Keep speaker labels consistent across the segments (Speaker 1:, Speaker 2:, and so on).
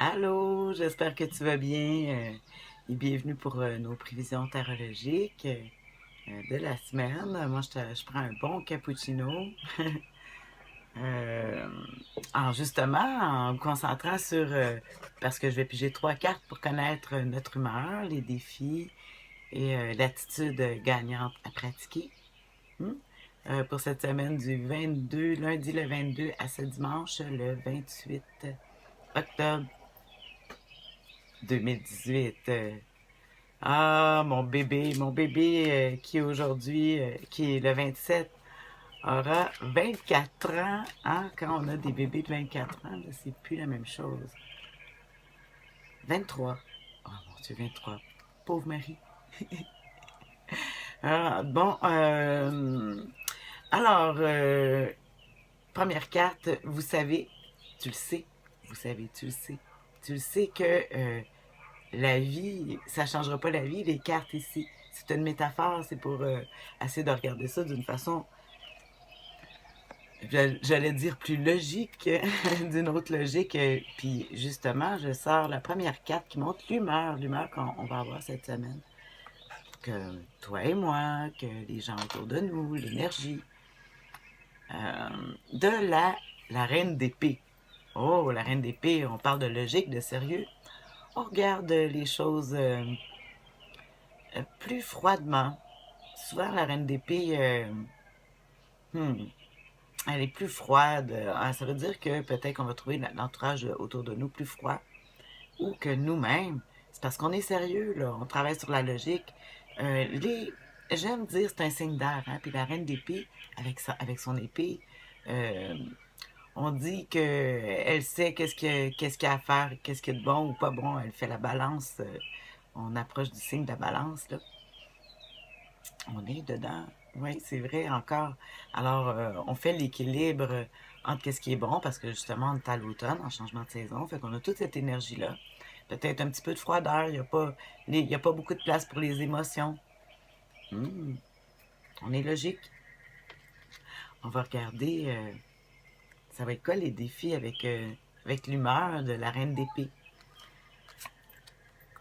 Speaker 1: Allô, j'espère que tu vas bien et bienvenue pour nos prévisions tarologiques de la semaine. Moi, je prends un bon cappuccino. Euh, alors justement, en me concentrant sur, parce que je vais piger 3 cartes pour connaître notre humeur, les défis et l'attitude gagnante à pratiquer. Hmm? Pour cette semaine du 22, lundi le 22 à ce dimanche le 28 octobre 2018. Mon bébé qui aujourd'hui, qui est le 27, aura 24 ans. Hein? Quand on a des bébés de 24 ans, là, c'est plus la même chose. 23. Oh mon Dieu, 23. Pauvre Marie. Bon, alors, première carte, vous savez, tu le sais, vous savez, tu le sais. Tu le sais que la vie, ça changera pas la vie, les cartes ici. C'est une métaphore, c'est pour essayer de regarder ça d'une façon, j'allais dire plus logique, d'une autre logique. Puis justement, je sors la première carte qui montre l'humeur qu'on va avoir cette semaine. Que toi et moi, que les gens autour de nous, l'énergie. De la reine d'épée. Oh, la reine d'épée, on parle de logique, de sérieux. On regarde les choses plus froidement. Souvent, la reine d'épée, hmm, elle est plus froide. Ça veut dire que peut-être qu'on va trouver l'entourage autour de nous plus froid. Ou que nous-mêmes, c'est parce qu'on est sérieux, là. On travaille sur la logique. Les, J'aime dire c'est un signe d'air, hein. Puis la reine d'épée, avec son épée, euh, on dit que elle sait qu'est-ce qu'il y a à faire, qu'est-ce qui est de bon ou pas bon. Elle fait la balance. On approche du signe de la balance, là. On est dedans. Oui, c'est vrai encore. Alors, on fait l'équilibre entre qu'est-ce qui est bon, parce que justement, on est à l'automne, en changement de saison, fait qu'on a toute cette énergie-là. Peut-être un petit peu de froideur, il y a pas beaucoup de place pour les émotions. Hmm, on est logique. On va regarder, ça va être quoi les défis avec l'humeur de la reine d'épée.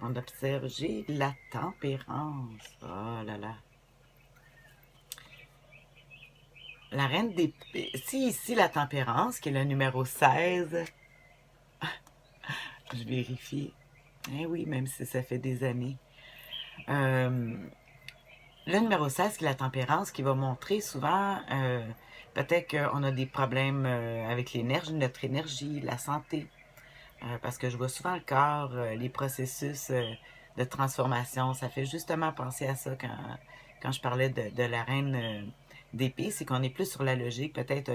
Speaker 1: On observe, j'ai la tempérance. Oh là là. La reine d'épée. Si ici la tempérance, qui est le numéro 16, je vérifie. Eh oui, même si ça fait des années. Euh, le numéro 16, qui est la tempérance, qui va montrer souvent, peut-être qu'on a des problèmes avec l'énergie, notre énergie, la santé. Parce que je vois souvent le corps, les processus de transformation. Ça fait justement penser à ça quand je parlais de la reine d'épée. C'est qu'on est plus sur la logique. Peut-être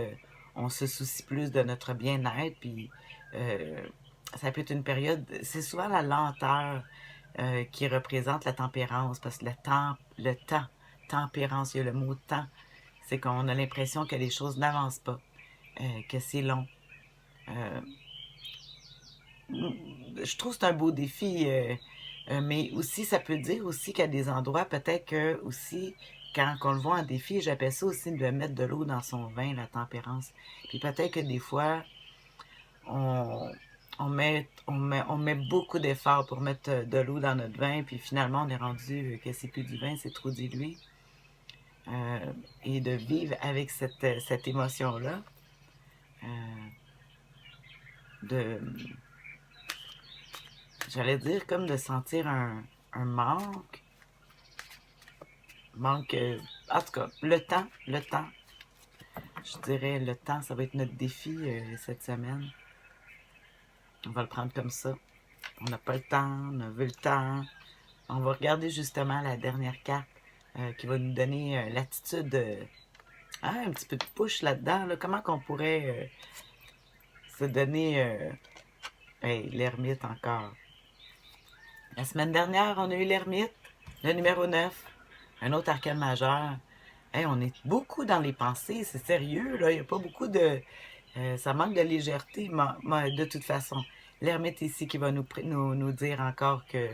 Speaker 1: on se soucie plus de notre bien-être. Puis euh, ça peut être une période. C'est souvent la lenteur qui représente la tempérance. Parce que le temps, tempérance, il y a le mot temps. C'est qu'on a l'impression que les choses n'avancent pas, que c'est long. Euh, je trouve que c'est un beau défi, mais aussi ça peut dire aussi qu'à des endroits, peut-être que aussi, quand on le voit en défi, j'appelle ça aussi de mettre de l'eau dans son vin, la tempérance. Puis peut-être que des fois, on, on met beaucoup d'efforts pour mettre de l'eau dans notre vin, puis finalement on est rendu que c'est plus du vin, c'est trop dilué. Et de vivre avec cette émotion-là, euh, de, j'allais dire comme de sentir un manque, en tout cas, le temps, je dirais le temps, ça va être notre défi cette semaine. On va le prendre comme ça. On n'a pas le temps, on veut le temps. On va regarder justement la dernière carte qui va nous donner l'attitude, un petit peu de push là-dedans. Là. Comment qu'on pourrait se donner, hey, l'ermite encore. La semaine dernière, on a eu l'ermite, le numéro 9, un autre arcane majeur. Hey, on est beaucoup dans les pensées, c'est sérieux, là. Il n'y a pas beaucoup de. Ça manque de légèreté, de toute façon. L'ermite ici qui va nous dire encore que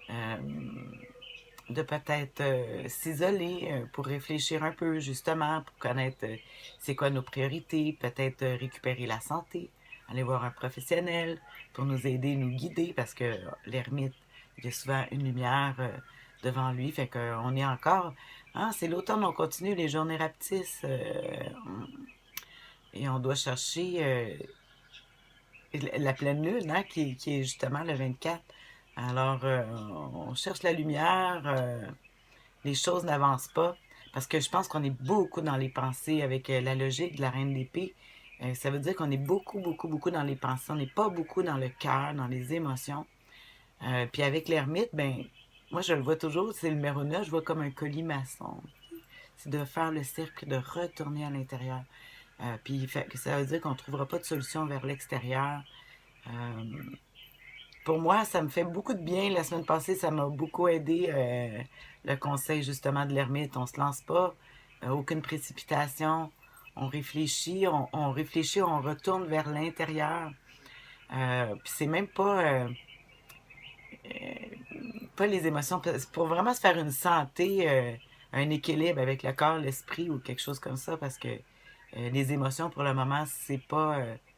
Speaker 1: euh, de peut-être s'isoler pour réfléchir un peu, justement, pour connaître c'est quoi nos priorités, peut-être récupérer la santé. aller voir un professionnel pour nous aider, nous guider, parce que l'ermite, il y a souvent une lumière devant lui, fait qu'on est encore... Hein, c'est l'automne, on continue les journées rapetissent, et on doit chercher la pleine lune, hein, qui est justement le 24. Alors, on cherche la lumière, les choses n'avancent pas, parce que je pense qu'on est beaucoup dans les pensées avec la logique de la reine d'épée. Ça veut dire qu'on est beaucoup, beaucoup, beaucoup dans les pensées. On n'est pas beaucoup dans le cœur, dans les émotions. Puis avec l'ermite, ben, moi je le vois toujours, c'est le numéro 9, je vois comme un colimaçon. C'est de faire le cercle, de retourner à l'intérieur. Puis ça veut dire qu'on ne trouvera pas de solution vers l'extérieur. Euh, pour moi, ça me fait beaucoup de bien. La semaine passée, ça m'a beaucoup aidé, le conseil justement de l'ermite. On se lance pas, aucune précipitation. On réfléchit, on retourne vers l'intérieur. Puis c'est même pas les émotions. C'est pour vraiment se faire une santé, un équilibre avec le corps, l'esprit ou quelque chose comme ça. Parce que les émotions, pour le moment, c'est,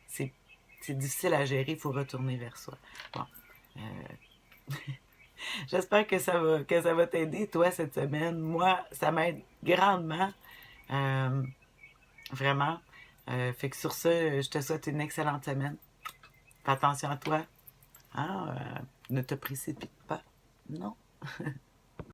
Speaker 1: c'est difficile à gérer. Il faut retourner vers soi. Bon. Euh, J'espère que ça va t'aider, toi, cette semaine. Moi, ça m'aide grandement. Euh, Vraiment. Fait que sur ce, je te souhaite une excellente semaine. Fais attention à toi. Hein? Ne te précipite pas. Non.